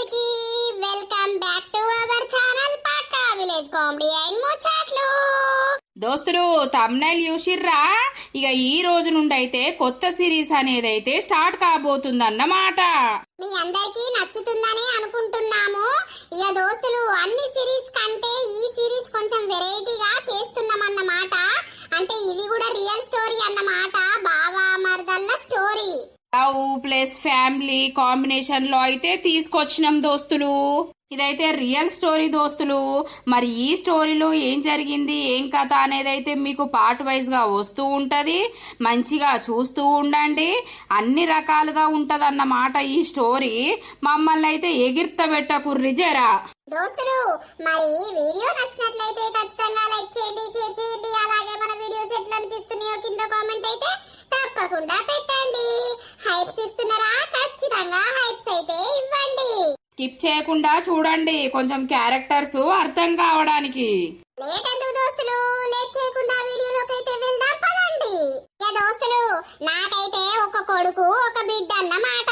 అందరికీ welcome back to our channel Pakka village comedy and Muchatlu. దోస్తులు thumbnail చూసిర్రా? ఇక ఈ రోజు నుండి అయితే కొత్త సిరీస్ అనేది అయితే స్టార్ట్ కాబోతుందన్నమాట. మీ అందరికీ నచ్చుతుందని అనుకుంటున్నాము. ఇక దోస్తులు అన్ని సిరీస్ కంటే ఈ సిరీస్ కొంచెం వెరైటీగా చేస్తున్నామన్నమాట. అంటే ఇది కూడా రియల్ స్టోరీ అన్నమాట. బావా మర్దన్న story love plus family combination లో అయితే తీసుకొచ్చినాం దోస్తులు. ఇదైతే రియల్ స్టోరీ దోస్తులు. మరి ఈ స్టోరీలో ఏం జరిగింది ఏం కథ అనేది అయితే మీకు పార్ట్ వైజ్ గా వస్తూ ఉంటది. మంచిగా చూస్తూ ఉండండి. అన్ని రకాలుగా ఉంటదన్నమాట ఈ స్టోరీ. మమ్మల్ని అయితే ఎగిర్త పెట్టకుర్రి జరా. దోస్తులు మరి వీడియో నచ్చినట్లయితే ఖచ్చితంగా లైక్ చేయండి, షేర్ చేయండి. అలాగే మన వీడియోస్ ఎట్లా అనిపిస్తున్నాయో కింద కామెంట్ అయితే తప్పకుండా పెట్టండి. హైప్స్ ఇస్తున్నారా? ఖచ్చితంగా హైప్స్ అయితే ఇవ్వండి. స్కిప్ చేయకుండా చూడండి, కొంచెం క్యారెక్టర్స్ అర్థం కావడానికి. లేట్ ఎందుకు దోస్తులు, లేట్ చేయకుండా వీడియోలోకి అయితే వెళ్దాం పదండి. దోస్తులు నాకైతే ఒక కొడుకు ఒక బిడ్డ అన్నమాట.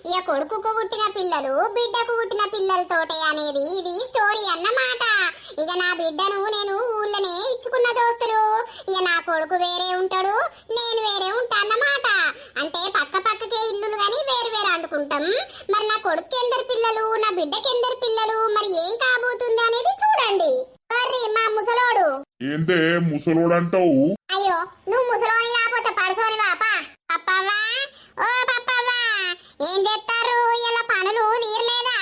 ఇక కొడుకుకు పుట్టిన పిల్లలు బిడ్డకు పుట్టిన పిల్లలతోటే అనేది ఇది స్టోరీ అన్నమాట. ఇక నా బిడ్డను నేను ఊళ్ళనే ఇచ్చుకున్న దోస్తులు. ఇక నా కొడుకు వేరే ఉంటాడు, నేను వేరే ఉంటా అన్నమాట. అంటే పక్క పక్కకే ఇల్లులు గాని వేరు వేరు అంటుకుంటాం. మరి నా కొడుకు ఎందరు పిల్లలు, నా బిడ్డకి ఎందరు పిల్లలు, మరి ఏం కాబోతుంది అనేది చూడండి. మా ముసలోడు ఏంటే ముసలోడు అంటావు? అయ్యో నువ్వు ముసలోని కాకపోతే పడసోని వాపా. పప్పవ్వా ఓ పప్పవ్వా, ఏం చేస్తారు? ఇలా పనులు తీరలేదా?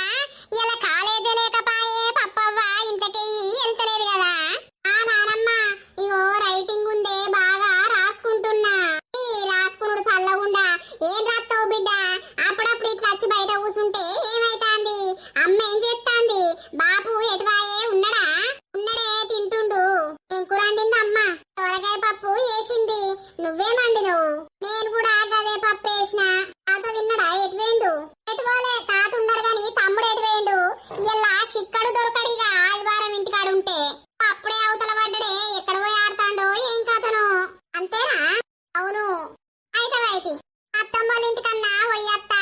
ఇలా కాలేజీ లేకపాయే పప్పవ్వా, ఇంతకి వెళ్తలేదు కదా. ఆ నానమ్మ ఇగో రైటింగ్ ఉందే బాగా రాసుకుంటున్నా. రాసుకున్నాడు చల్లగుండా. ఏం రాస్తావు బిడ్డ? అప్పుడప్పుడు ఇట్లా వచ్చి బయట కూర్చుంటే ఏమైతాంది? అమ్మ ఏం చేస్తాంది? బాపు ఎటువాయే ఉన్నాడా? ఉన్నడే తింటుండు. ఏం కూర వండింది అమ్మ? తోరకాయ పప్పు వేసింది. నువ్వేమండినవు? నేను కూడా గదే పప్పు వేసిన. తాత తిన్నాడా? ఎటు వేయండు? ఎటు పోలే, తాత ఉన్నాడు గాని తమ్ముడు ఎటు వేయండు? ఇలా చిక్కడు దొరకడిగా ఆదివారం ఇంటికాడు ఉంటే అప్పుడే అవతల పడ్డడే. ఎక్కడ పోయి ఆడతాడో ఏం కథను. అంతేనా? అవును. అయితే అత్తమ్మ వాళ్ళ ఇంటికన్నా పోయత్త.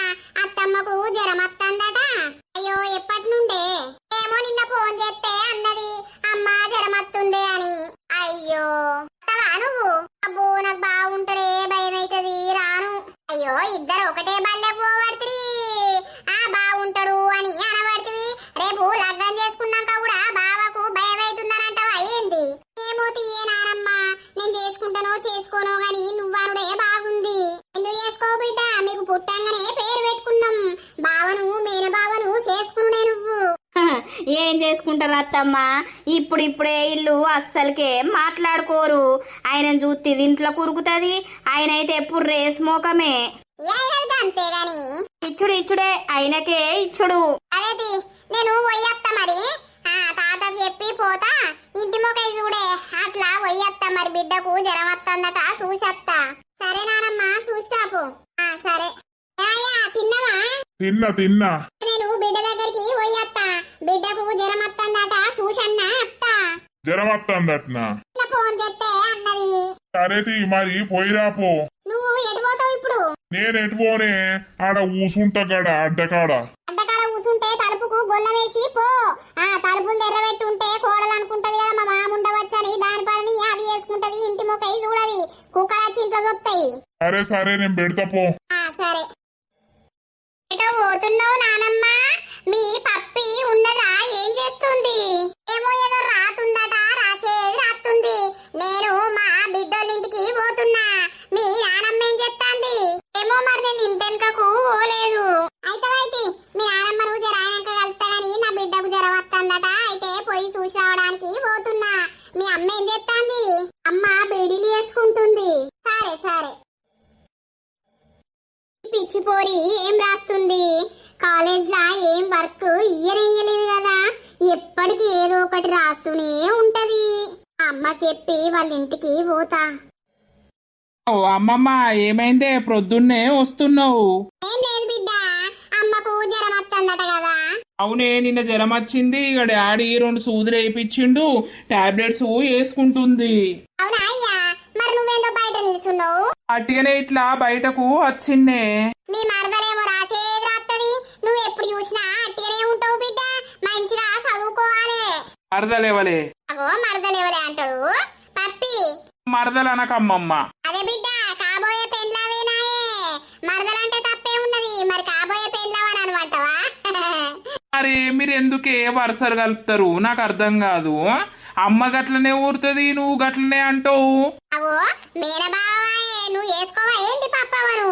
అత్తమ్మకు జ్వరం వస్తుందట. అయ్యో ఎప్పటి నుండే? ఏమో నిన్న ఫోన్ చేస్తే అన్నది అమ్మ జ్వరం వస్తుంది అని. అయ్యో అత్తవా నువ్వు? అబ్బో నాకు బాగుంటడే, భయం అవుతుంది, రాను. అయ్యో ఇద్దరు ఒకటే బల్లె పోబడుతుంది. ఆ బాగుంటాడు అని అనబడుతుంది. రేపు లగ్గం చేసుకున్నాక కూడా బావకు భయం అవుతుందనంటావా ఏంది? ఏమో తీయే నానమ్మ, నేను చేసుకుంటానో చేసుకోనో గాని నువ్వనుడే బాగుంది. ఎందుకు చేసుకో బిడ్డ? మీకు పుట్టంగానే పేరు పెట్టుకున్నాం. బావను మేనబావను చేసుకునే నువ్వు. ఏం చేసుకుంటారు అత్తమ్మ? ఇప్పుడిప్పుడే ఇల్లు అస్సలకే మాట్లాడుకోరు. ఆయన చూస్తే ఇంట్లో కురుకుతుంది. ఆయన అయితే ఎప్పుడు రేస్ మోకమే. అంతేగాని ఇచ్చుడే ఆయనకే ఇచ్చుడు. అదేది నేను పోయేస్తా మరి. తాతకు చెప్పి పోతా. ఇంటి మొక్కై చూడే అట్లా పోయేస్తా. మరి బిడ్డకు జ్వరం వస్తుందట చూసేస్తా. సరే నానమ్మ చూసాపు. సరే తిన్నావా? తిన్నా. నేను బిడ్డ దగ్గరికి పోయేస్తా. బిడ్డకు జ్వరం వస్తుందట చూసన్నా అత్త. జ్వరం వస్తుందట్నా? ఫోన్ చేస్తే అన్నది. సరే మరి పోయిరాపో. నువ్వు ఎటు పోతావు ఇప్పుడు? నేను ఎటు పోనే, ఆడ ఊసుంటా గడ అడ్డకాడ. అడ్డకాడ కూసుంటే తలుపుకు గొల్ల వేసి పో. తలుపులు తెర్రబెట్టుంటే కోడలు అనుకుంటది కదా మా మామ ఉండవచ్చని. దాని పని అది చేసుకుంటది. ఇంటి మొక్కై చూడది. కుక్కలు వచ్చి ఇంట్లో చూస్తాయి. సరే నేను పెడతా పో. సరే ఎటో పోతున్నావు నానమ్మ? మీ పప్పి ఉన్నదా? ఏం చేస్తుంది? ఏమో ఏదో రాతుందట. రాసేది రాస్తుంది. నేను మా బిడ్డోళ్ళింటికి పోతున్నా. మీ నానమ్మ ఏం చేస్తాంది? ఏమో మరి నేను ఇంటెనకకు పోలేదు. అయితే మీ నానమ్మను జర ఆయనక కలుస్తా గాని నా బిడ్డకు జ్వరం వస్తుందట. అయితే పోయి చూసి రావడానికి పోతున్నా. మీ అమ్మ ఏం చేస్తాంది? అమ్మ బేడీలు వేసుకుంటుంది. సరే పిచ్చిపోరి ఏం రాస్తుంది? కాలేజ్ లా ఏం వర్క్ ఇయ్యలేదు కదా. ఎప్పటికి ఏదో ఒకటి రాస్తూనే ఉంటది. అమ్మకి చెప్పి వాళ్ళ ఇంటికి పోతా. అమ్మమ్మ ఏమైందే ప్రొద్దున్నే వస్తున్నావు? ఏం లేదు బిడ్డ, అమ్మకు జ్వరం వస్తుందట కదా. అవునే, నిన్న జ్వరం వచ్చింది. ఇక డాడీ 2 సూదులు వేయించిండు. టాబ్లెట్స్ వేసుకుంటుంది. అవునా అయ్యా? మరి నువ్వేందో బయట నిల్చున్నావు? అట్టిగానే ఇట్లా బయటకు వచ్చిందే. మీ మరదలేమో రాసేది రాత్తది. నువ్వు ఎప్పుడు చూసినా అట్టిగానే మరదలేవలే అగో మరదలేవలే అంటాడు పప్పి. మరదలనకమ్మమ్మ. అదే బిడ్డ కాబోయే పెండ్లావేనాయే, మరదలంటే తప్పే ఉన్నది, మరి కాబోయే పెండ్లావని అనమంటావా? మరి మీరు ఎందుకే వరుసలు కలుపుతారు నాకు అర్థం కాదు. అమ్మ గట్లనే ఊరుతుంది, నువ్వు గట్లనే అంటావు. అవో మేనబావాయే, నువ్వు వేసుకోవా ఏంటి పప్పవను?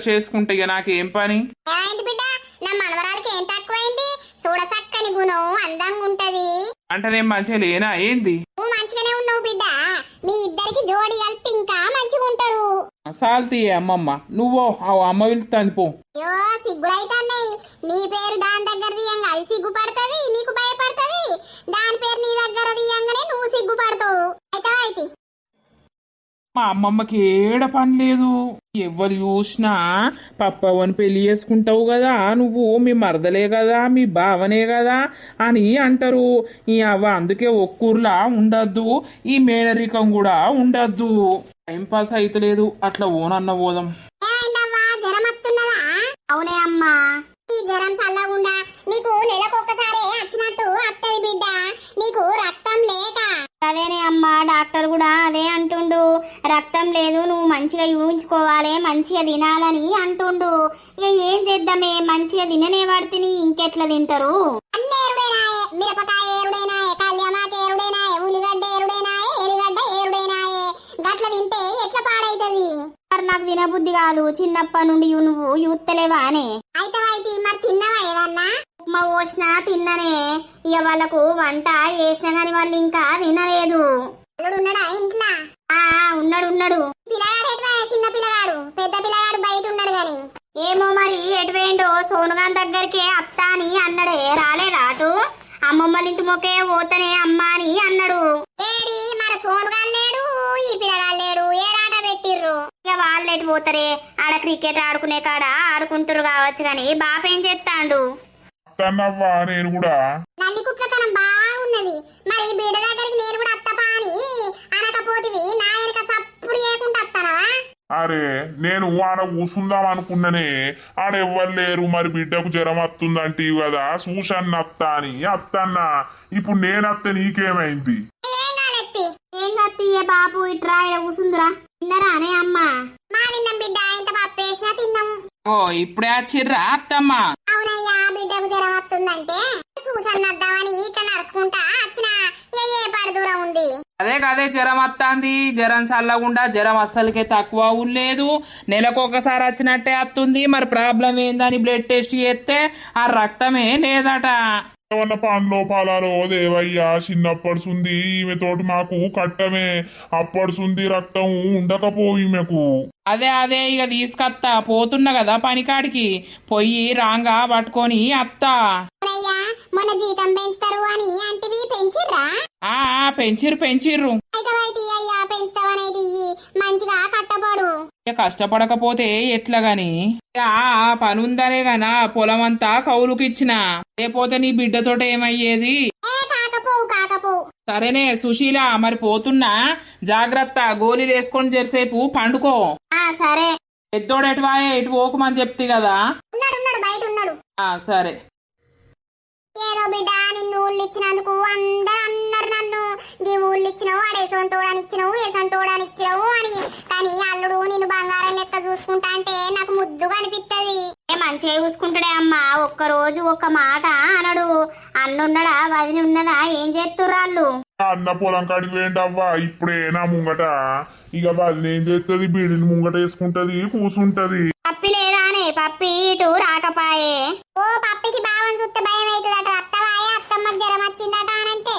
చేసుకుంటా ఇక నాకేం పని. ఏమైంది బిడ్డ, నా మనవరాలకి ఏం తక్కువైంది? చూడసక్కని గుణం, అందంగా ఉంటది. అంటే నేను మంచిగా లేనా ఏంది? నువ్వు మంచిగానే ఉన్నావు బిడ్డ, మీ ఇద్దరికి జోడి కలిపి ఇంకా మంచిగా ఉంటారు. సాల్తీ అమ్మమ్మ, నువ్వో అమ్మ వెళ్తాంది పో. అయ్యో సిగ్గులైతున్నాయి, నీ పేరు దాని దగ్గర తీయంగా అది సిగ్గుపడుతుంది, నీకు భయపడుతుంది. దాని పేరు నీ దగ్గర తీయంగానే నువ్వు సిగ్గుపడతావు. అయితే మా అమ్మమ్మకి ఏడ పని లేదు. ఎవరు చూసినా పప్పవని పెళ్లి చేసుకుంటావు కదా, నువ్వు మీ మరదలే కదా, మీ బావనే కదా అని అంటారు. ఈ అవ్వ అందుకే ఒక్కూర్లా ఉండద్దు, ఈ మేనరికం కూడా ఉండద్దు. టైం పాస్ అయితలేదు, అట్లా ఓనన్న పోదాం. ఏమైందవ్వా, జ్వరం వస్తున్నదా? అవునే అమ్మా. ఈ జ్వరం చల్లగుండా నీకు నెలకొకసారి వచ్చినట్టు అత్తది బిడ్డ, నీకు రక్తం లేక. అదేనే అమ్మా, డాక్టర్ కూడా అదే అంటుండు. రక్తం లేదు, నువ్వు మంచిగా ఊహించుకోవాలి, మంచిగా తినాలని అంటుండు. ఇక ఏం చేద్దామే, మంచిగా తిననే పడితే ఇంకెట్లా తింటారు? అన్ని ఏరుడేనాయే, మిరపకాయ ఏరుడేనాయే, కళ్యామాక ఏరుడేనాయే, ఉల్లిగడ్డ ఏరుడేనాయే, ఎలిగడ్డ ఏరుడేనాయే. గట్ల తింటే ఎట్లా పాడైతది? మరి నాకు తినబుద్ధి కాదు, చిన్నప్పటి నుండి నువ్వు యూత్తలేవా అనే. అయితే మరి తిన్నావా ఏదన్నా? ఉప్మా పోసినా తిన్ననే. ఇక వాళ్ళకు వంట చేసినా గాని వాళ్ళు ఇంకా తినలేదు. అల్లుడు ఉన్నాడా ఇంట్లో? ఉన్నాడు. పిల్లగాడు ఎటువా? చిన్న పిల్లగాడు, పెద్ద పిల్లగాడు బయట ఉన్నాడు గాని. ఏమో మరి ఎటు వేయండో. సోనుగాన్ దగ్గరికి అత్త అని అన్నాడే, రాలేదా అటు? అమ్మమ్మల ఇంటి మొక్కే పోతనే అమ్మ అని అన్నాడు. ఏడి మరి సోనుగాడు లేడు, ఈ పిల్లగాడు లేడు, ఏడాట పెట్టిర్రు. ఇక వాళ్ళు ఎటు పోతారే, ఆడ క్రికెట్ ఆడుకునే కాడ ఆడుకుంటారు కావచ్చు గాని బాపేం చేస్తాండు? అత్తన్నవ్వా నేను కూడా. నల్లికుట్లతనం బాగున్నది. మరి బిడ్డ దగ్గరికి నేను కూడా అత్తపా అని అనకపోతివి, నా వెనక సప్పుడు చేయకుండా అత్తనవా? అరే నేను ఆడ కూసుందాం అనుకున్ననే, ఆడెవ్వరు లేరు. మరి బిడ్డకు జ్వరం వస్తుందంటీవి కదా, చూశాను అత్త అని. అత్తన్న ఇప్పుడు నేనత్త నీకేమైంది? ఏం కత్తియే బాబు, ఇట్రా ఇడ కూసుందిరా. తిన్నరా అనే అమ్మ? మా తిన్నాం బిడ్డ, ఇంత పప్పు వేసినా తిన్నాము. ఓ ఇప్పుడే వచ్చిర్రా అత్తమ్మ? అవునయ్యా, బిడ్డకు జ్వరం వస్తుందంటే చూసాను వద్దామని ఇట్లా నడుచుకుంటా వచ్చిన. ఏ పడి దూరం ఉంది. అదే జ్వరం వస్తుంది. జ్వరం చల్లకుండా జ్వరం అస్సలకే తక్కువ లేదు, నెలకొకసారి వచ్చినట్టే వస్తుంది. మరి ప్రాబ్లం ఏందని బ్లడ్ టెస్ట్ చేస్తే ఆ రక్తమే లేదట. ఏమన్నా పండ్లో పాలలో దేవయ్యా, చిన్నప్పడుసుంది ఈమెతోటి మాకు కట్టమే. అప్పడుసుంది రక్తం ఉండకపోయి ఈమెకు. అదే ఇక తీసుకత్తా, పోతున్నా కదా పనికాడికి, పొయ్యి రాంగా పట్టుకొని అత్తా. అయ్యా మొన్న జీతం పెంచుతారు అని అంటివి, పెంచిర్రా? పెంచిర్రు. అయితే అయ్యా పెంచుతావనేది మంచిగా కట్టపడు. ఇక కష్టపడకపోతే ఎట్లా గాని, పని ఉందనే గానా పొలం అంతా కౌలుకిచ్చిన. లేకపోతే నీ బిడ్డతోటి ఏమయ్యేది? కాకపోవు. సరేనే సుశీల, మరి పోతున్నా, జాగ్రత్త, గోళీలు వేసుకొని జరిసేపు పండుకో. సరే. పెద్దోడు ఎటువాయే, ఇటు పోకమని చెప్తి కదా. ఉన్నాడు బయట ఉన్నాడు. సరే. ఏదో బిడ్డ నిన్ను ఊళ్ళు ఇచ్చినందుకు అందరు అన్నారు నన్ను, నీ ఊళ్ళు ఇచ్చినావు, అడేసొంటోడానిచ్చినావు, ఏసొంటోడానిచ్చినావు అని. కానీ అల్లుడు నిన్ను బంగారం లెక్క చూసుకుంటా అంటే నాకు ముద్దుగా అనిపిస్తుంది. మంచిగా చూసుకుంటాడే అమ్మ, ఒక్క రోజు ఒక్క మాట అనడు. అన్నున్నడా వదిన ఉన్నదా, ఏం చేస్తుర్రు వాళ్ళు? అన్న పొలం కాడికి వేయండవ్వా, ఇప్పుడే నా ముంగట. ఇక వదిన ఏం చేస్తుంది, బీడిని ముంగట వేసుకుంటది, కూసుంటది. పప్పి లేదానే? పప్పి ఇటు రాకపాయే. ఓ పప్పికి బావని చూస్తే భయం అవుతుందట. అత్తవాయే అత్తమ్మకి జ్వరం వచ్చిందట అనంటే,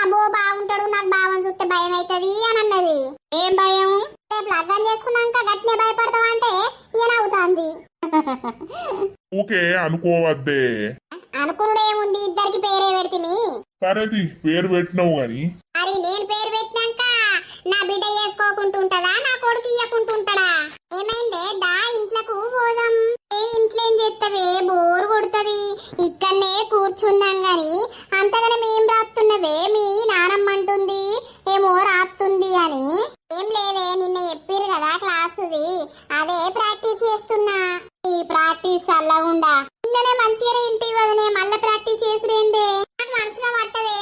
అబ్బో బాగుంటాడు, నాకు బావని చూస్తే భయం అవుతుంది అని అన్నది. ఏం భయం? రేపు లగ్గం చేసుకున్నాక గట్టినే భయపడతావా అంటే ఈయన అవుతాంది. ఊకే అనుకోవద్దే. అనుకున్నాడు ఏముంది, ఇద్దరికి పేరే పెడితిమి. సరేది పేరు పెట్టినావు గాని. మరి నేను పేరు పెట్టినాక నా బిడ్డ చేసుకోకుంటుంటదా, నా కొడుకు ఇయ్యకుంటుంటడా? ఏమైందే, దా ఇంట్లకు పోదాం. ఏ ఇంట్లో ఏం చేస్తావే, బోరు కొడుతుంది. ఇక్కడనే కూర్చుందాం గాని అంతగానే మేం రాపుతున్నవే, మీ నానమ్మంటుంది ఏమో రాపుతుంది అని. ఏం లేదే, నిన్న చెప్పిర్రు కదా క్లాసుది, అదే ప్రాక్టీస్ చేస్తున్నా. ఈ ప్రాక్టీస్ చల్లగుండా నిన్ననే మంచిగానే ఇంటికి వదనే, మళ్ళీ ప్రాక్టీస్ చేసుడేందే? నాకు మనసులో పట్టదే,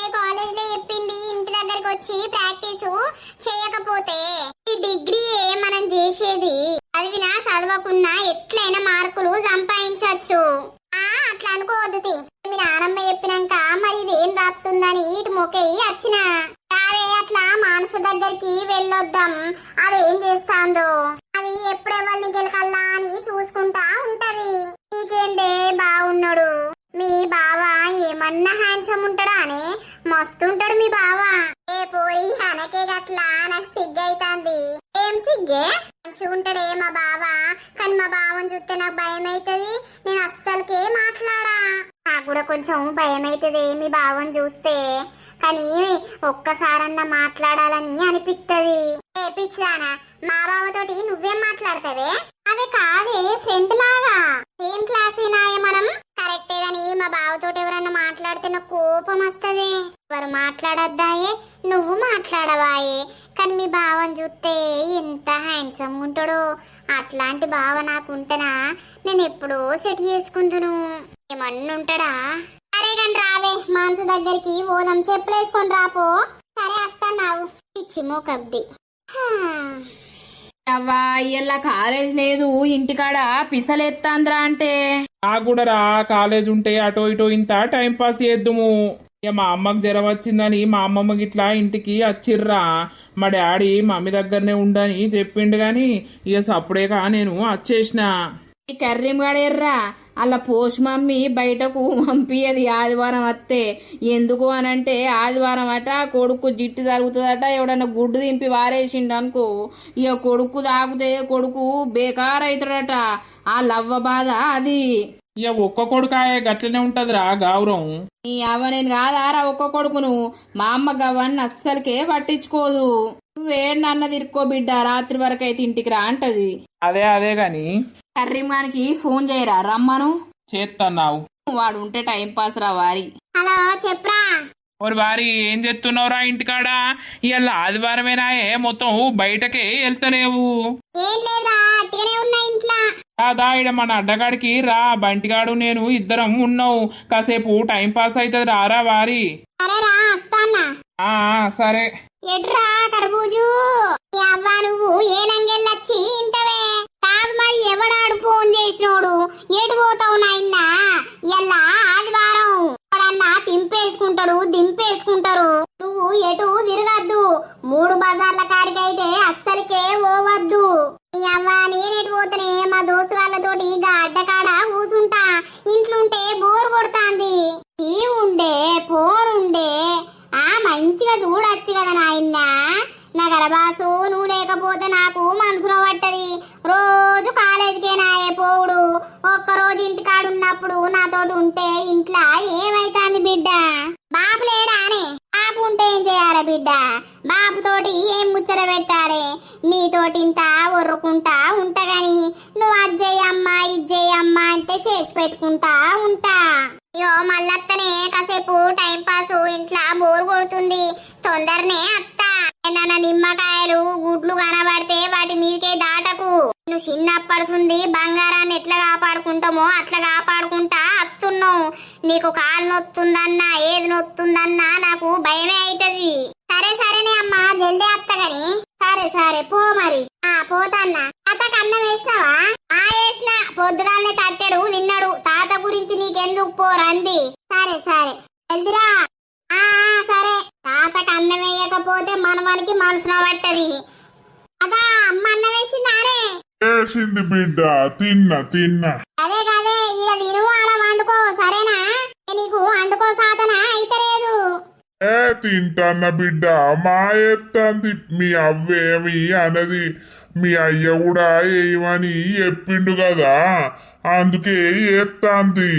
ఉండొచ్చు. అట్లా అనుకోవద్దు తి. మీ నానమ్మ చెప్పినాక మరి ఇదేం దాపుతుందని ఇటు మొక్కేయి వచ్చిన. రావే అట్లా మానస దగ్గరికి వెళ్ళొద్దాం, అదేం చేస్తాందో, అది ఎప్పుడెవరిని గెలకల్లా అని చూసుకుంటా ఉంటది. నీకేందే బాగున్నాడు మీ బావ, ఏమన్నా హ్యాండ్సమ్ ఉంటాడా అని? మస్తుంటాడు మీ బావ. ఏ పోయి అనకే గట్లా, నాకు సిగ్గైతాంది. ఏం సిగ్గే? మంచిగా ఉంటాడే మా బావ, కానీ మా బావని చూస్తే నాకు భయం అవుతుంది. నేను అస్సలకే మాట్లాడా. నాకు కూడా కొంచెం భయం అవుతుంది మీ బావని చూస్తే, కానీ ఒక్కసారన్నా మాట్లాడాలని అనిపిస్తుంది. ఏ పిచ్చిదానా, మా బావతోటి నువ్వేం మాట్లాడతావే? అదే కాదే, ఫ్రెండ్ లాగా సేమ్ క్లాసేనాయే మనం. కరెక్టే గాని మా బావతోటి ఎవరన్నా మాట్లాడితే నాకు కోపం వస్తుంది. ఎవరు మాట్లాడొద్దాయే, నువ్వు మాట్లాడవాయే, కానీ మీ బావని చూస్తే ఎంత హ్యాండ్సమ్ ఉంటాడో. అట్లాంటి బావ నాకు ఉంటేనా నేను ఎప్పుడో సెట్ చేసుకుందును. ఏమన్నా ఉంటాడా? సరే కానీ రావే మానసు దగ్గరికి పోదాం, చెప్పులేసుకొని రాపో. సరే వస్తాన్నావు పిచ్చి మోకబ్ది. అవ్వా ఇయ్యాల కాలేజ్ లేదు, ఇంటికాడ పిసలెత్తాంద్రా అంటే. నాకు కూడా రా, కాలేజ్ ఉంటే అటో ఇటో ఇంత టైం పాస్ చేద్దుము. ఇక మా అమ్మకి జ్వరం వచ్చిందని మా అమ్మమ్మకి ఇట్లా ఇంటికి వచ్చిర్రా. మా డాడీ మమ్మీ దగ్గరనే ఉండని చెప్పిండు గాని ఇక సప్పుడేగా నేను వచ్చేసిన. ఈ కర్రీంగాడేర్రా అలా పోష్ మమ్మీ బయటకు పంపియది ఆదివారం వస్తే. ఎందుకు అనంటే ఆదివారం అట కొడుకు జిట్టు తరుగుతుందట, ఎవడన్నా గుడ్డు దింపి వారేసిండు అనుకో, ఇక కొడుకు తాగితే కొడుకు బేకార్ అవుతాడట. ఆ లవ్వ బాధ అది. ఇక ఒక్క కొడుకాయే గట్లనే ఉంటదిరా గౌరవం. ఈ అవ్వ నేను కాదారా ఒక్క కొడుకును, మా అమ్మ గవ్వన్ని అస్సలకే పట్టించుకోదు. నువ్వేడు అన్న తిరుక్కో బిడ్డ, రాత్రి వరకు అయితే ఇంటికి రా అంటది. అదే గాని కర్రీంగానికి ఫోన్ చేయరా రమ్మను. చేస్తున్నావు వాడు ఉంటే టైం పాస్ రా వారి. హలో చెప్పరా. ఓరి వారి ఏం చేస్తున్నావురా ఇంటికాడ? ఇవాళ ఆదివారమేనాయే, మొత్తం బయటకే వెళ్తలేవు. ఏం లేదా, అట్టిగానే ఉన్నా ఇంట్లో. కాదా ఇడ మన అడ్డగాడికి రా, బంటిగాడు నేను ఇద్దరం ఉన్నావు, కాసేపు టైం పాస్ అవుతుంది రారా వారి. సరే రా వస్తానా. సరే. ఎడ్రా కర్బూజు, అవ్వ నువ్వు ఏ నంగెళ్ళొచ్చి ఇంటవే? కాదు మరి ఎవడాడు ఫోన్ చేసినోడు? ఎటు పోతావు నాయన్నా? ఎల్లా ఆదివారం ఎవడన్నా తింపేసుకుంటాడు, దింపేసుకుంటారు. నువ్వు ఎటు తిరగద్దు. 3 బజార్ల కాడికైతే అస్సలకే పోవద్దు. ఈ అవ్వ నేనెటు పోతేనే మా దోస్తుగాళ్ళతోటి అడ్డకాడ కూసుంటా. ఇంట్లుంటే బోర్ కొడుతాంది. నీ ఉండే ఫోన్ ఉండే మంచిగా చూడొచ్చు కదా నాయన్న. నగరబాసు నువ్వు లేకపోతే నాకు మనసులో పట్టది. రోజు కాలేజీకే నాయే పోవుడు, ఒక్కరోజు ఇంటికాడున్నప్పుడు నాతోటి ఉంటే ఇంట్లో ఏమైతాంది బిడ్డ? బాపు లేడానే? బాపు ఉంటే ఏం చేయాలి బిడ్డ? బాపుతోటి ఏం ముచ్చట పెట్టాలి? నీతోటి ఇంత ఒర్రుకుంటా ఉంటగాని నువ్వు అజ్జయ్యమ్మా ఇజ్జయ్యమ్మా అంటే చేసి పెట్టుకుంటా ఉంటా. అయ్యో మళ్ళత్తనే కాసేపు టైం పాసు, ఇంట్లో బోర్ కొడుతుంది. తొందరనే అత్తా. ఏదన్నా నిమ్మకాయలు గుడ్లు కనబడితే వాటి మీదకే దాటకు. నువ్వు చిన్నప్పడుతుంది బంగారాన్ని ఎట్లా కాపాడుకుంటామో అట్లా కాపాడుకుంటా అత్తున్నావు. నీకు కాలు నొత్తుందన్నా ఏది నొత్తుందన్నా నాకు భయమే అవుతుంది. సరేనే అమ్మా జల్దీ అత్తగని. సరే పో మరి. పోతన్నా. తాతకు అన్నం వేసినావా? వేసిన. పొద్దుగానే తట్టెడు తిన్నాడు. తాత గురించి నీకెందుకు పోరంది. సరే వెళ్తురా. సరే. తాతకు అన్నం వేయకపోతే మనవనికి మనసున పట్టది. అదా అమ్మ అన్నం వేసిందానే? వేసింది బిడ్డ, తిన్నా. అదే ఈడ తిను, ఆడ వండుకో. సరేనా? నీకు వండుకో సాతన అయితలేదు. తింటాన్న బిడ్డ, మా ఎత్తంది. మీ అవ్వేమి అనది, మీ అయ్య కూడా ఏమని చెప్పిండు కదా, అందుకే ఎత్తాంది.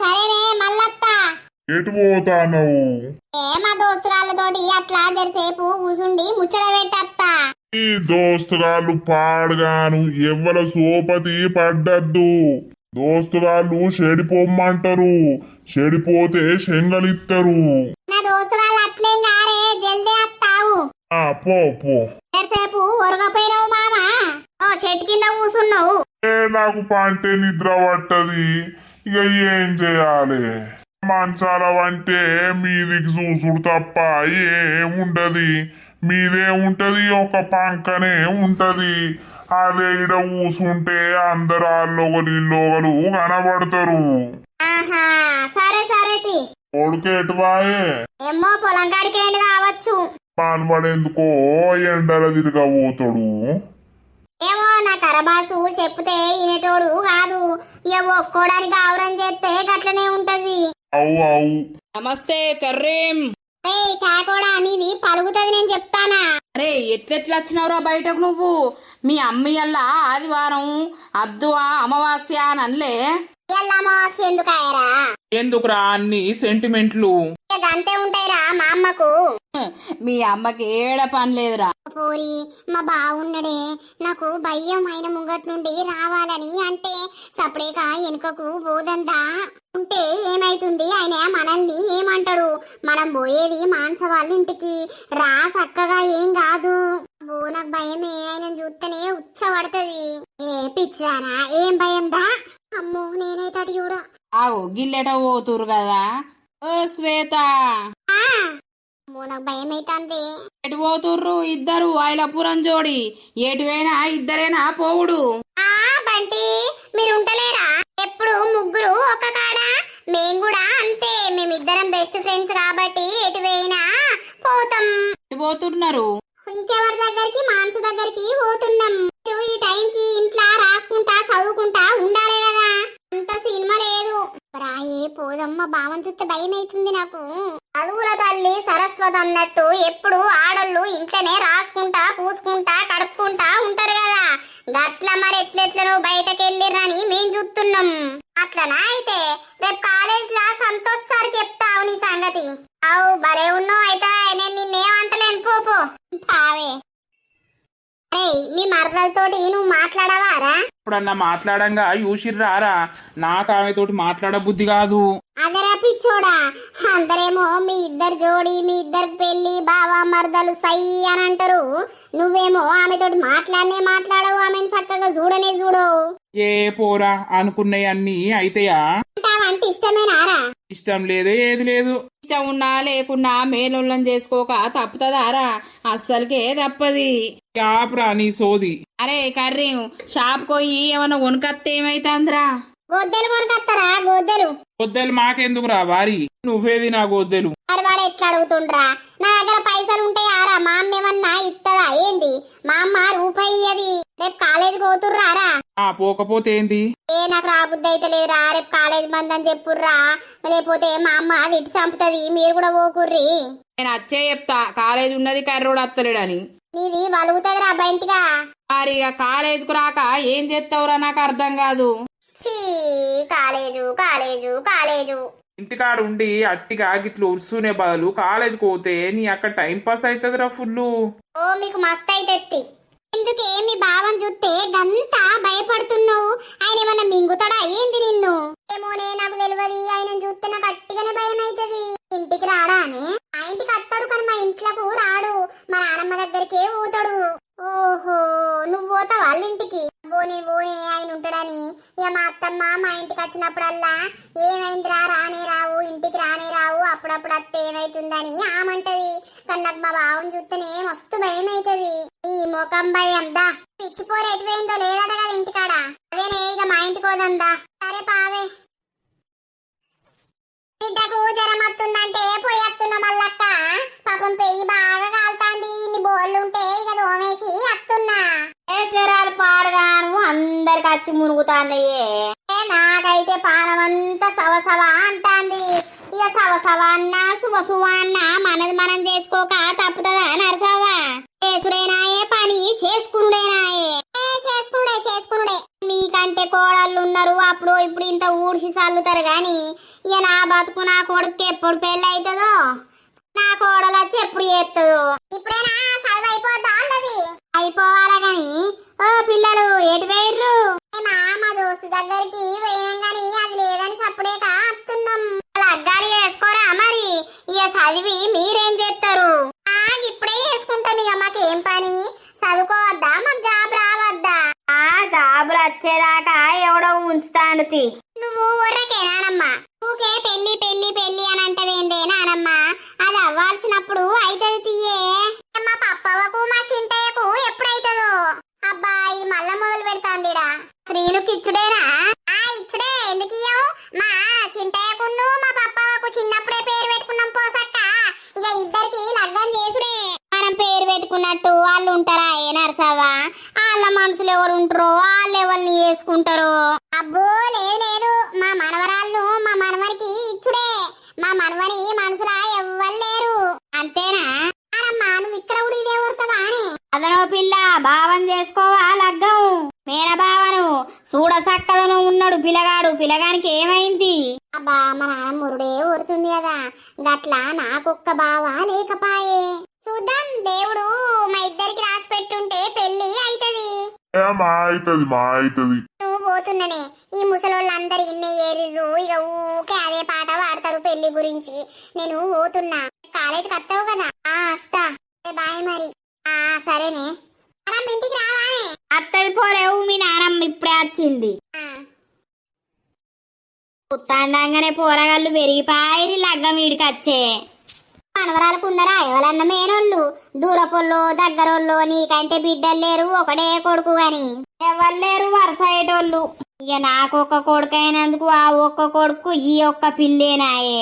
సరేనే మల్లత్తా. ఎటు పోతానవు? మా దోస్తుగాళ్ళతోటి అట్లా జరసేపు కూసుండి ముచ్చట పెట్టత్తా. ఈ దోస్తుగాళ్ళు పాడుగాను, ఎవ్వల సోపతి పడ్డద్దు. దోస్తుగాళ్ళు చెడిపోమ్మంటారు, చెడిపోతే శంగలిత్తరు. నా దోస్తుగాళ్ళు అట్లేం గారే, జల్దీ అత్తావు. పో. జరసేపు ఒరగపోయినావు మామా, చెట్టు కింద కూసున్నావు. నాకు పంటే నిద్ర పట్టది, ఇక ఏం చేయాలి? మంచాల వంటే మీదికి చూసుడు తప్ప ఏముంటది. మీదే ఉంటది, ఒక పంకనే ఉంటది. అదే ఇడ కూసుంటే అందరు ఆళ్ళొగలు ఇల్లొగలు కనబడతారు. ఆహా సరే సరే తి కొడుకు ఎటువాయే ఏమో పొలం కాడికి ఏంటి కావచ్చు. పాన్పడేందుకో ఎండల తిరగబోతాడు. ఏమో నా కరబాసు చెప్తే ఇనేటోడు కాదు. ఇక ఒక్కోడానికి ఆవరం చేస్తే గట్లనే ఉంటది. అవు అవు నమస్తే కర్రీం. ఏయ్ కాకోడా నీది పలుగుతుంది నేను చెప్తానా. అరే ఎట్లెట్లా వచ్చినావురా బయటకు నువ్వు? మీ అమ్మయ్యల్లా ఆదివారం అద్దు అమావాస్య అని అనలే? ఎల్లమ్మో ఎందుకాయరా ఎందుకురా అన్ని సెంటిమెంట్లు? అంతే ఉంటాయిరా మా అమ్మకు. మీ అమ్మకి ఏడ పని లేదురా. పోరి మా బావున్నడే నాకు భయం ఆయన ముంగట్ నుండి రావాలని అంటే సపరేక వెనుకకు బోదందా ఉంటే ఏమైతుంది? ఆయన మనల్ని ఏమంటాడు? మనం పోయేది మానస వాళ్ళ ఇంటికి రా చక్కగా ఏం కాదు. బో నాకు భయమే, ఆయన చూస్తేనే ఉచ్చబడుతుంది. ఏ పిచ్చానా ఏం భయందా? అమ్మో నేనైతే అటు చూడ. ఆగో గిల్లెట పోతురు కదా. ఓ శ్వేత అమ్మో నాకు భయం అవుతుంది. ఎటు పోతుర్రు ఇద్దరు ఐలపురం జోడి? ఎటువైనా ఇద్దరేనా పోవుడు? బంటి మీరు ఉంటలేరా? ఎప్పుడు ముగ్గురు ఒక కాడ. మేం కూడా అంతే, మేమిద్దరం బెస్ట్ ఫ్రెండ్స్ కాబట్టి ఎటు పోయినా పోతాం. ఎటు పోతున్నారు? ఇంకెవరి దగ్గరికి? మానసు దగ్గరికి పోతున్నాం. మీరు ఈ టైంకి ఇంట్లో రాసుకుంటా చదువుకుంటా ఉండాలి కదా. అంత సినిమా లేదు. రాయే పోదమ్మ భావం చూస్తే భయం అవుతుంది నాకు. చదువుల తల్లి సరస్వతి అన్నట్టు ఎప్పుడు ఆడళ్ళు ఇంట్లోనే రాసుకుంటా పూసుకుంటా కడుక్కుంటా ఉంటారు కదా. గట్ల మరి ఎట్లెట్లను బయటకెళ్ళిరని మేం చూస్తున్నాం. అట్లనా? అయితే రేపు కాలేజ్ లా సంతోష్ సార్ చెప్తావు నీ సంగతి. అవు భలే ఉన్నావు. అయితే నేను నిన్నేమంటలేను పోపో పావే. మీ మరదలతోటి నువ్వు మాట్లాడవారా? ఇప్పుడన్నా మాట్లాడంగా చూసిర్రారా? నాకు ఆమెతోటి మాట్లాడ బుద్ధి కాదు. అదరా పిచ్చోడా, అందరేమో మీ ఇద్దరు జోడి, మీ ఇద్దరు పెళ్లి, బావా మరదలు సై అని అంటారు. నువ్వేమో ఆమెతోటి మాట్లాడవు, ఆమెను చక్కగా చూడనే చూడవు. ఏ పోరా అనుకున్నాయి అన్ని అయితేయా? అంటే ఇష్టమేనారా? ఇష్టం లేదే ఏది లేదు. ఇష్టం ఉన్నా లేకున్నా మేలోళ్ళం చేసుకోక తప్పుతుందారా? అస్సలకే తప్పది. యాప్రా నీ సోది. అరే కర్రీ షాప్ పోయి ఏమన్నా కొనుకత్తే ఏమైతుందిరా? గొద్దెలు కొనుకొస్తారా? గొద్దెలు గొద్దెలు మాకెందుకురా వారి? నువ్వేది నా గొద్దెలు? మరి వాడు ఎట్లా అడుగుతుండ్రా? నా దగ్గర పైసలు ఉంటాయారా? మా అమ్మ ఏమన్నా ఇత్తదా ఏంది? మా అమ్మ రూపాయి ఇయ్యది. రేపు కాలేజీకి పోతుర్రారా? పోకపోతే ఏంది? నాకు రాబుద్ది అయితే లేదురా. రేపు కాలేజ్ బంద్ అని చెప్పుర్రా, లేకపోతే మా అమ్మ అది ఇటు చంపుతుంది. మీరు కూడా పోకుర్రి. నేను అచ్చే చెప్తా కాలేజ్ ఉన్నది కర్రోడు అత్తలేడని. నీది వలుగుతుందిరా బయటిగా. మరి ఇక కాలేజ్కు రాక ఏం చేస్తావురా? నాకు అర్థం కాదు. కాలేజు కాలేజు కాలేజు ఇంటికాడ ఉండి అట్టిగా గిట్లు ఉర్సునే బదులు కాలేజీకి పోతే నీ అక్కడ టైం పాస్ అవుతుందిరా ఫుల్లు. ఓ మీకు మస్తు అయితే ఎందుకే మీ భావం చూస్తే గంతా భయపడుతున్నావు? ఆయన ఏమన్నా మింగుతాడా ఏంది నిన్ను? ఏమోనే నాకు తెలియదు. ఆయన చూస్తే నాకు అట్టిగానే భయం అవుతుంది. ఇంటికి రాడా అని? ఆ ఇంటికి వస్తాడు కానీ మా ఇంట్లోకి రాడు. మా నాన్నమ్మ దగ్గరికే పోతాడు. ఓహో నువ్వు పోతావు వాళ్ళ ఇంటికి? బోనే ఆయన ఉంటాడని. ఇక మా అత్తమ్మ మా ఇంటికి వచ్చినప్పుడల్లా ఏమైందిరా రానే రావు, ఇంటికి రానే రావు, అప్పుడప్పుడు అత్త ఏమైతుందని ఆమంటది. కానీ నాకు మా భావం చూస్తేనే మస్తు భయం అవుతుంది. ఈ ముఖం భయం దా పిచ్చిపోరు ఎటువైందో లేదట కదా ఇంటికాడ. అదేనే ఇక మా ఇంటికి పోదందా. సరే పావే. బిడ్డకు జ్వరం వస్తుందంటే పోయేస్తున్నా మల్లక్క. పాపం పెయ్యి బాగా కాలుతాంది. ఇన్ని బోర్లుంటే ఇక దోమేసి వస్తున్నా. ఏ జ్వరాలు పాడగాను అందరికి వచ్చి మునుగుతాందయ్యే. నాకైతే పానమంతా సవసవ అంటాంది. ఇక సవసవ అన్నా సువసువ అన్నా మనది మనం చేసుకోక తప్పుతుందా నరసవ్వా? చేసుడేనాయే పని చేసుకునుడేనాయే. చేసుకునుడే. మీకంటే కోడళ్ళు ఉన్నారు, అప్పుడు ఇప్పుడు ఇంత ఊడ్చి చల్లుతారు గాని ఇక నా బతుకు నా కొడుకు ఎప్పుడు పెళ్ళి అవుతుందో, నా కోడలు వచ్చి ఎప్పుడు చేస్తుందో. ఇప్పుడేనా చదువు అయిపోద్దా అన్నది? అయిపోవాలా గాని ఓ పిల్లలు ఎటు వేర్రు? మా దోస్తు దగ్గరికి వేయం గాని అది లేదని సప్పుడేక వస్తున్నాం. లగ్గాలు చేసుకోరా మరి? ఇక చదివి మీరేం చేస్తారు? ఇప్పుడే చేసుకుంటాం. ఇక మాకేం పని? చదువుకోవద్దా? మాకు జాబ్ రావద్దా? జాబులు వచ్చేదాకా ఎవడో ఉంచుతాండు. నువ్వు ఊర్రకే నానమ్మా. ఊకే పెళ్లి పెళ్లి పెళ్లి అని అంటవేందే నానమ్మా? అది అవ్వాల్సినప్పుడు అయితది తీయే. మా పప్పవకు మా చింతయ్యకు ఎప్పుడైతుందో? అబ్బా ఇది మళ్ళా మా చింటయ్యకున్ను మా పప్పకు చిన్నప్పుడే పేరు పెట్టుకున్నాం పోసక్క. ఇక ఇద్దరికి లగ్గం చేసుడే. మనం పేరు పెట్టుకున్నట్టు వాళ్ళు ఉంటారా ఏ నరసవ్వా? వాళ్ళ మనుషులు ఎవరు ఉంటారో వాళ్ళు ఎవరిని చేసుకుంటారో. అబ్బో లేదు లేదు, మా మనవరాళ్ళు మా మనవనికి ఇచ్చుడే. మా మనవని మనసులా ఎవ్వరు లేరు. అంతేనా? అమ్మా నువ్వు ఇక్కడ కూడా ఇదే ఊరుతావా అని. అదనో పిల్ల భావం చేసుకోవా లగ్గం? మేన భావను చూడ సక్కదను ఉన్నాడు పిల్లగాడు. పిల్లగానికి ఏమైంది? అబ్బా మా నాన్న మురుడే ఊరుతుంది కదా, గట్లా నాకొక్క బావ లేకపాయే. చూద్దాం, దేవుడు మా ఇద్దరికి రాసి పెట్టుంటే పెళ్లి అయితది. మా అవుతుంది నువ్వు పోతున్ననే ఈ ముసలోళ్ళందరు ఇన్నే ఏరిర్రు. ఇక ఊకే అదే పాట పాడతారు పెళ్లి గురించి. నేను పోతున్నా, కాలేజీకి వస్తావు కదా? వస్తా. బాయ్ మరి. సరేనే. మనం ఇంటికి రావానే. అత్తది పోలేవు, మీ నానమ్మ ఇప్పుడే వచ్చింది. పుత్తాండంగానే పోరగాళ్ళు పెరిగిపాయి లగ్గం వీడికి వచ్చే. మనవరాలకు ఉన్నారా ఎవరన్నా మేనోళ్ళు? దూరపోళ్ళు దగ్గరోళ్ళు నీకంటే బిడ్డలు లేరు, ఒకడే కొడుకు గాని ఎవరు లేరు వరుస అయ్యేటోళ్ళు. ఇక నాకొక్క కొడుకు అయినందుకు ఆ ఒక్క కొడుకు ఈ ఒక్క పిల్లేనాయే.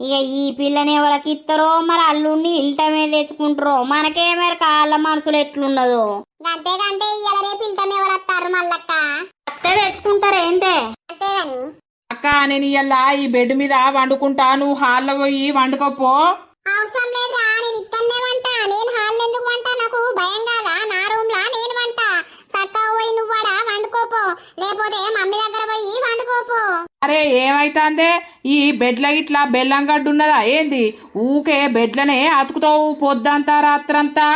ఇక ఈ పిల్లని ఎవరికి ఇస్తారో మరి అల్లుండి ఇల్ట మీద తెచ్చుకుంటారో మనకేమేర కాళ్ళ మనసులు ఎట్లున్నదో. అంతేకంటే ఇవాళ రేపు ఇల్టం ఎవరు వస్తారు మళ్ళక్క? అత్తే తెచ్చుకుంటారు ఏంటే. అంతేగాని అక్క నేను ఇయ్యల్లా ఈ బెడ్ మీద వండుకుంటా, నువ్వు హాల్లో పోయి వండుకోపో. అవసరం లేదురా, నేను ఇక్కడనే వంట. నేను హాల్ ఎందుకు వంట? నాకు భయం కాదా? నా రూమ్ లా నేను వంట. చక్కగా పోయి నువ్వు వాడ వండుకోపో, లేకపోతే మమ్మీ దగ్గర పోయి వండుకోపో. అరే ఏమైతాందే? ఈ బెడ్ల ఇట్లా బెల్లం గడ్డు ఉన్నదా ఏంది? ఊకే బెడ్లనే అతుకుతావు పొద్దంతా రాత్రంతా.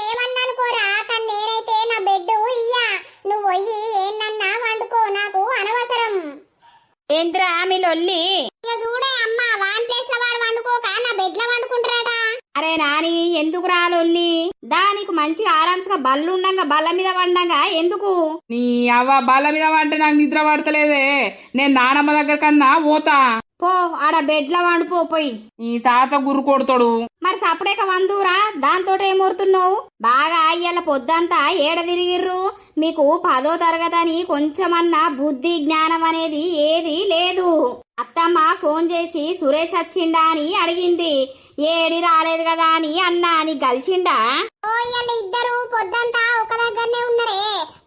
ఏమన్నానుకోరా, కానీ నేనైతే నా బెడ్ ఇయ్యా. నువ్వు పోయి ఏంటన్నా వండుకో, నాకు అనవసరం. ఏంద్రా మీ లొల్లి? ఇక చూడే అమ్మ, వాన్ ప్లేస్ లో వాడు వండుకోక నా బెడ్ లో వండుకుంటాడా? అరే నాని ఎందుకు రాలొల్లి? దానికి మంచిగా ఆరాంసగా బల్లు ఉండంగా బల్ల మీద వండంగా ఎందుకు? నీ అవ్వ బాల మీద అంటే నాకు నిద్ర పడతలేదే. నేను నానమ్మ దగ్గర కన్నా పోతా. పో ఆడ బెడ్ల వండుపో పోయి. నీ తాత గుర్రు కొడతాడు. మరి సపడేక వందురా, దాంతో ఏమూరుతున్నావు? బాగా అయ్యాల పొద్దంతా ఏడ తిరిగిర్రు. మీకు 10వ తరగతి అని కొంచెమన్నా బుద్ధి జ్ఞానం అనేది ఏది లేదు. అత్తమ్మ ఫోన్ చేసి సురేష్ వచ్చిండా అని అడిగింది. ఏడి రాలేదు కదా అని అన్నా. అని కలిసిండా? ఓ ఇవాళ ఇద్దరు పొద్దంతా ఒక దగ్గరనే ఉన్నారే.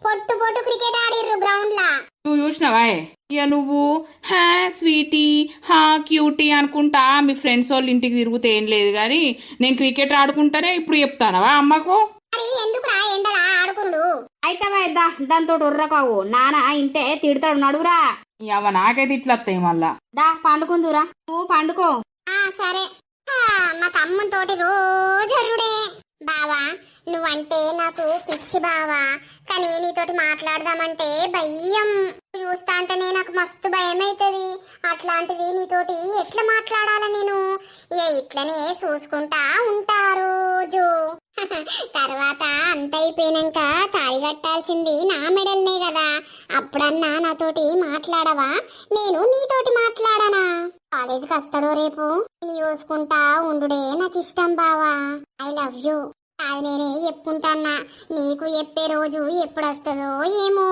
పొట్టు పొట్టు క్రికెట్ ఆడిర్రు గ్రౌండ్ లా. నువ్వు చూసినావా? ఇక నువ్వు హా స్వీటీ హా క్యూటీ అనుకుంటా మీ ఫ్రెండ్స్ వాళ్ళ ఇంటికి తిరుగుతే ఏం లేదు కానీ నేను క్రికెట్ ఆడుకుంటానే ఇప్పుడు చెప్తానవా అమ్మకు? మరి ఎందుకురా ఎండలా ఆడుకుండు? అయితే వైద్దా దాంతో ఉర్రకావు. నాన్న ఇంటే తిడతాడు, నడురా. అవ్వ నాకైతే ఇట్లా వస్తాయి మళ్ళా. దా పండుకుందురా, నువ్వు పండుకో. సరే. మా తమ్ముని తోటి రోజరుడే. బావా నువ్వంటే నాకు పిచ్చి బావా, కానీ నీతోటి మాట్లాడదామంటే భయం. చూస్తా అంటేనే నాకు మస్తు భయం అవుతుంది. అట్లాంటిది నీతోటి ఎట్లా మాట్లాడాల నేను? ఇక ఇట్లనే చూసుకుంటా ఉంటా రోజు. తర్వాత అంత అయిపోయినాక తాళి కట్టాల్సింది నా మెడల్నే కదా. అప్పుడన్నా నాతోటి మాట్లాడవా? నేను నీతోటి మాట్లాడనా? కాలేజీకి వస్తాడో రేపు? నేను చూసుకుంటా ఉండుడే నాకు ఇష్టం బావా. I love you. అది నేనే చెప్పుకుంటాన్నా, నీకు చెప్పే రోజు ఎప్పుడు వస్తుందో ఏమో.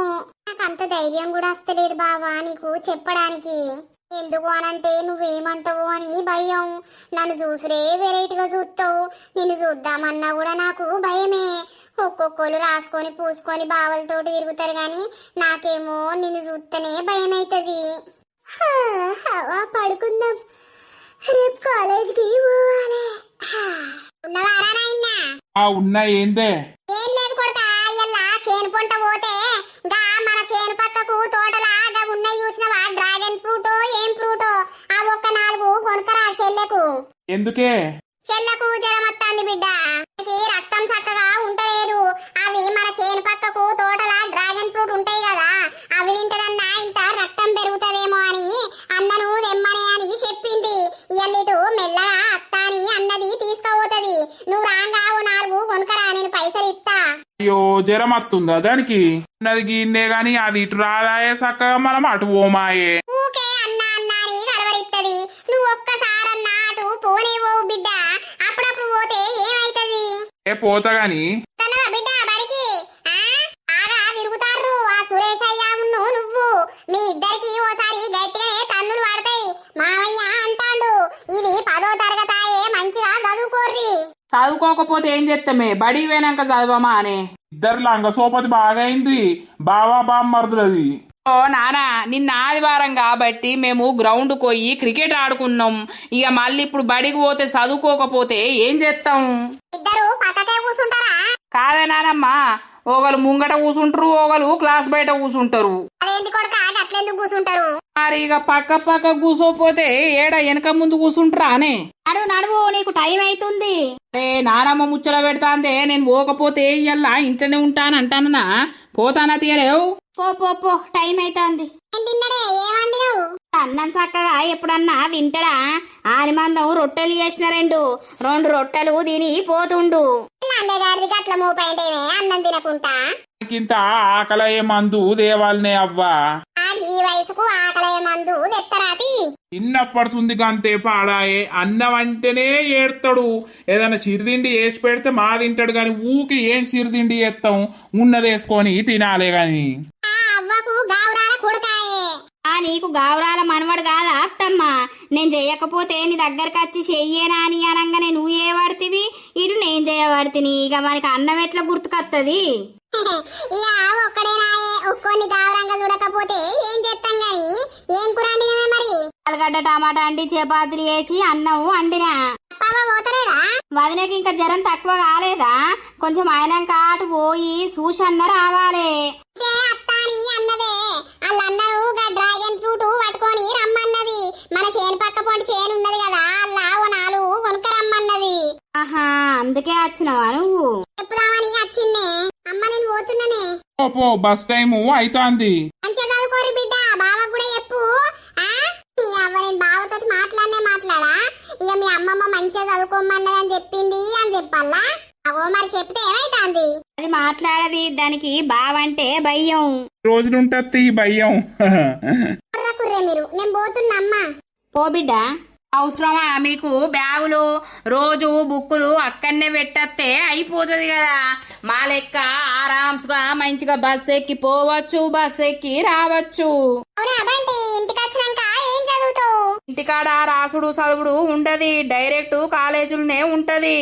నాకు అంత ధైర్యం కూడా వస్తలేదు బావా నీకు చెప్పడానికి. ఎందుకు అనంటే నువ్వేమంటావు అని భయం. నన్ను చూసుడే వెరైటీగా చూస్తావు. నిన్ను చూద్దామన్నా కూడా నాకు భయమే. ఒక్కొక్కరు రాసుకొని పూసుకొని బావలతోటి తిరుగుతారు గాని నాకేమో నిన్ను చూస్తేనే భయం అవుతుంది. పడుకుందాం, రేపు కాలేజీకి పోవాలి. ఉన్నవారా నాయనా? ఉన్నా ఏందే? ఏం లేదు కొడుకా, ఇయ్యాల చేను పంట పోతే గా మన చేను పక్కకు తోటలాగా ఉన్నాయి చూసినవా? డ్రాగన్ ఫ్రూట్ ఏం ఫ్రూటో ఆ ఒక్క 4 కొనుకరా చెల్లెకు. ఎందుకే? చెల్లకు జ్వరం వస్తుంది బిడ్డ, రక్తం చక్కగా ఉంటలేదు. అవి మన చేను పక్కకు తోటలా డ్రాగన్ ఫ్రూట్ ఉంటాయి కదా, అవి తింటనన్నా ఇంత రక్తం పెరుగుతుందేమో అని అన్నను తెమ్మని అని చెప్పింది. ఇయ్యలిటు మెల్లగా అత్త అని అన్నది తీసుకుపోతుంది. నువ్వు రాంగా 4 కొనుకరా, నేను పైసలు ఇస్తా. అయ్యో జ్వరం వస్తుందా దానికి? ఉన్నది గిన్నే గాని అది ఇటు రాదాయే చక్కగా, మనం అటు ఓమాయే. ఊకే అన్న అన్న అని కలవరిత్తది. నువ్వు ఒక్కసారన్నా అటు పోనే పోవు బిడ్డ. అప్పుడప్పుడు పోతే ఏమైతది? ఏ పోతా గాని బిడ్డ బడికి బాగా తిరుగుతారు ఆ సురేష్ అయ్యామును నువ్వు. మీ ఇద్దరికి ఓసారి గట్టిగానే తన్నులు చదువుకోకపోతే ఏం చేస్తామే బడి పోయినాక చదవమా అనే. ఇద్దరు లంగ సోపతి బాగా అయింది, బావా బామ్మర్దులది. ఓ నానా నిన్న ఆదివారం కాబట్టి మేము గ్రౌండ్ పోయి క్రికెట్ ఆడుకున్నాం. ఇక మళ్ళీ ఇప్పుడు బడికి పోతే చదువుకోకపోతే ఏం చేస్తాం? ఇద్దరు పక్కకే కూర్చుంటారా? కాదే నానమ్మా, ఒకరు ముంగట కూసుంటారు, ఒకరు క్లాస్ బయట కూసుంటారు. అదేంటి కొడుక అట్లెందుకు కూర్చుంటారు? మరి ఇక పక్క కూసోపోతే ఏడ వెనక ముందు కూసుంటారా అనే. నడువు నీకు టైం అవుతుంది. అరే నానమ్మ ముచ్చట పెడతాందే, నేను పోకపోతే ఇయ్యల్లా ఇంట్లోనే ఉంటానంటానా, పోతానా తీయలేవు. పో టైం అవుతుంది. ఏం తిన్నాడే? ఏమండినావు? అన్నం చక్కగా ఎప్పుడన్నా తింటాడా? ఆనిమందం రొట్టెలు చేసిన రెండు రొట్టెలు తిని పోతుండు. అందగాడికి అట్లా మోపైంటేనే అన్నం తినకుంటా. ఇంత ఆకలయ్యే మందు దేవాలనే అవ్వా. ఈ వయసుకు ఆకలయ్యే మందు తెత్తరాతి. చిన్నప్పటి సుంది గంతే పాడాయే, అన్నం అంటేనే ఏడతాడు. ఏదైనా చిరుతిండి వేసి పెడితే మా తింటాడు గాని ఊకి ఏం చిరుతిండి చేస్తాం, ఉన్నదేసుకొని తినాలే గాని. ఆ అవ్వకు గావురాల కొడుకాయే. నీకు గావురాల మనవడు కాదా అత్తమ్మ? నేను చేయకపోతే నీ దగ్గరకు వచ్చి చెయ్యేనా అని అనగానే నువ్వు ఏ వాడితివి, ఇటు నేను చేయబడితిని. ఇక మనకి అన్నం ఎట్లా గుర్తుకొత్తది? ఇక ఒక్కడేనాయే, ఒక్కొని గావురంగా చూడకపోతే ఏం చేస్తాం గాని. ఏం కూర వండినవే మరి? ఆలుగడ్డ టమాటా అండి చపాతీలు వేసి అన్నం వండినా. పాప పోతలేదా? వదినకి ఇంకా జ్వరం తక్కువ కాలేదా? కొంచెం అయినాక అటు పోయి చూసన్న రావాలి. అత్తాని అన్నదే, వాళ్ళన్నారు డ్రాగన్ ఫ్రూట్ పట్టుకొని రమ్మన్నది. మన చేను పక్క పొంటి చేను ఉన్నది కదా, అల్లా ఓ 4 కొనుక్క రమ్మన్నది. ఆహా, అందుకే వచ్చినావా నువ్వు? చెప్పుదామని వచ్చిన్నే. అమ్మ నేను పోతున్నానే. పో బస్ టైము అయితాంది. మంచిగా చదువుకోరు బిడ్డ, బావ కూడా చెప్పు. నేను బావతోటి మాట్లాడా. ఇక మీ అమ్మమ్మ మంచిగా చదువుకోమన్నదని చెప్పింది అని చెప్పాలా? అవో మరి చెప్తే ఏమైతాంది? అది మాట్లాడది, దానికి బావంటే భయం. రోజులుంటది ఈ భయం. కుర్రే మీరు, నేను పోతున్నా అమ్మా. పో బిడ్డ. అవసరమా మీకు బ్యాగులు? రోజు బుక్కులు అక్కడనే పెట్టేస్తే అయిపోతుంది కదా. మా లెక్క ఆరామ్స్గా మంచిగా బస్ ఎక్కి పోవచ్చు, బస్ ఎక్కి రావచ్చు. అవునా బంటి, ఇంటికి వచ్చినాక ఏం చదువుతావు? ఇంటికాడ రాసుడు చదువుడు ఉండదు, డైరెక్ట్ కాలేజీలనే ఉంటది.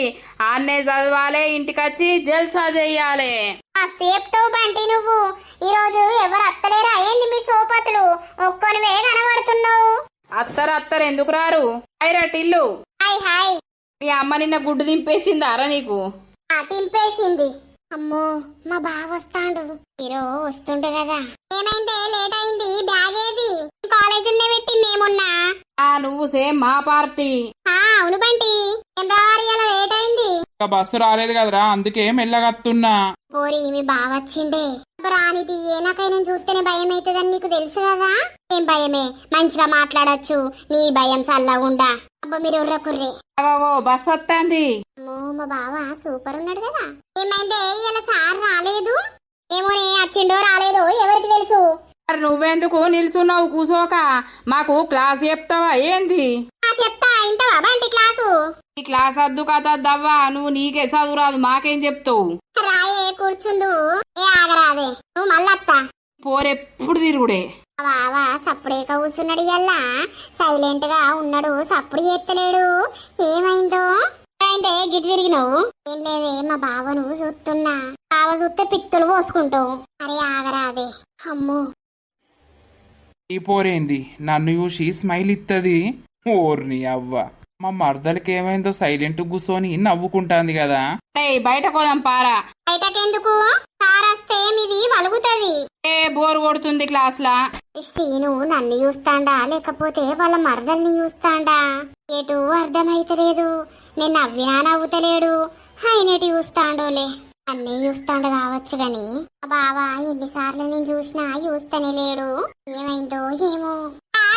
ఆన్నే చదవాలి, ఇంటికొచ్చి జల్సా చెయ్యాలి. చెప్తావు బంటి నువ్వు. ఈరోజు ఎవరు అత్తలేరా ఏంది మీ సోపతులు? ఒక్కొనివే కనబడుతున్నావు. అత్తరు ఎందుకు రారు? Tillu, hi hi. మీ అమ్మ నిన్న గుడ్డు దింపేసిందారా నీకు? తింపేసింది. అమ్మో మా బావ వస్తాడు. మీరు వస్తుండే కదా. ఏమైందే లేట్ అయింది? బ్యాగ్ ఏది? కాలేజీలోనే పెట్టిందేమున్నా. నువ్వు సేమ్ మా పార్టీ. అవును బంటి, ఏం రావాలి అలా లేట్ అయింది? బస్సు రాలేదు కదరా, అందుకే మెల్లగత్తున్నా. పోరి మీ బావ వచ్చిండే. రానిది ఏనాకైనా చూస్తేనే భయం అవుతుందని నీకు తెలుసు కదా. ఏం భయమే, మంచిగా మాట్లాడచ్చు. నీ భయం సల్లగుండా. అబ్బా మీరు కుర్రే. బస్ వస్తాంది. అమ్మో మా బావ సూపర్ ఉన్నాడు కదా. ఏమైందే ఇలా సార్ రాలేదు? ఏమోనే, వచ్చిండో రాలేదో ఎవరికి తెలుసు. నువ్వెందుకు నిల్చున్నావు కూసోక? మాకు క్లాస్ చెప్తావా ఏంది? చెప్తా, ఇంటవా బంటి క్లాసు? ఈ క్లాస్ అద్దు కదవ్వా, నువ్వు నీకే చదువురాదు, మాకేం చెప్తావు? రాయే కూర్చుందు. ఆగరాదే, నువ్వు మళ్ళత్తా. పోరెప్పుడు తిరుగుడే. బావా సప్పుడేక కూర్చున్నాడు. ఇయ్యల్లా సైలెంట్ గా ఉన్నాడు, సప్పుడు చేస్తలేడు. ఏమైందో? అంటే గిట్ తిరిగినావు? ఏం లేదే, మా బావను చూస్తున్నా. బావ చూస్తే పిత్తులు పోసుకుంటావు. అరే ఆగరాదే. అమ్మో ఈ పోరేంది నన్ను చూసి స్మైల్ ఇత్తది? ఓర్ని అవ్వ, మా మర్దలకి ఏమైందో సైలెంట్ కూర్చొని నవ్వుకుంటాంది కదా. బయట కోదాం పారా. బయటకెందుకు? సారస్తే మీది వలుగుతుంది. బోర్ కొడుతుంది క్లాస్ లా. శ్రీను నన్ను చూస్తాండా లేకపోతే వాళ్ళ మరదల్ని చూస్తాండా? ఎటు అర్థమైతలేదు. నేను నవ్వినా నవ్వుతలేడు, ఆయనటి చూస్తాండోలే. అన్నీ చూస్తాండు కావచ్చు గాని బావా ఎన్నిసార్లు నేను చూసినా చూస్తనే లేడు. ఏమైందో ఏమో.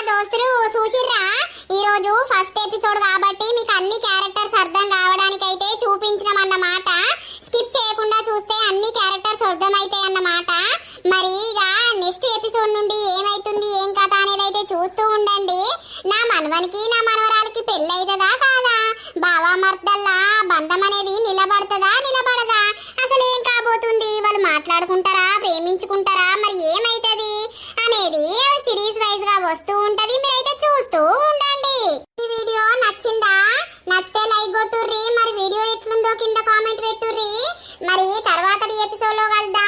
దోస్తులు చూసిర్రా? ఈ రోజు ఫస్ట్ ఎపిసోడ్ కాబట్టి మీకు అన్ని క్యారెక్టర్స్ అర్థం కావడానికైతే చూపించినామన్నమాట. స్కిప్ చేయకుండా చూస్తే అన్ని క్యారెక్టర్స్ అర్థమైతాయి అన్నమాట. మరి ఇక నెక్స్ట్ ఎపిసోడ్ నుండి ఏమైతుంది ఏం కథ అనేది అయితే చూస్తూ ఉండండి. నా మనవనికి నా మనవరాలకి పెళ్ళి అవుతుందా కాదా? బావా మర్దల్లా బంధం అనేది నిలబడదా? అసలు ఏం కాబోతుంది? వాళ్ళు మాట్లాడుకుంటారా, ప్రేమించుకుంటారా, మరి ఏమైతుంది అనేది సిరీస్ వైజ్ గా వస్తూ ఉంటది. మీరైతే చూస్తూ ఉండండి. ఈ వీడియో నచ్చిందా? నచ్చితే లైక్ కొట్టుర్రి. మరి వీడియో ఎట్లుందో మరి తర్వాతటి ఎపిసోడ్ లో కలుద్దాం.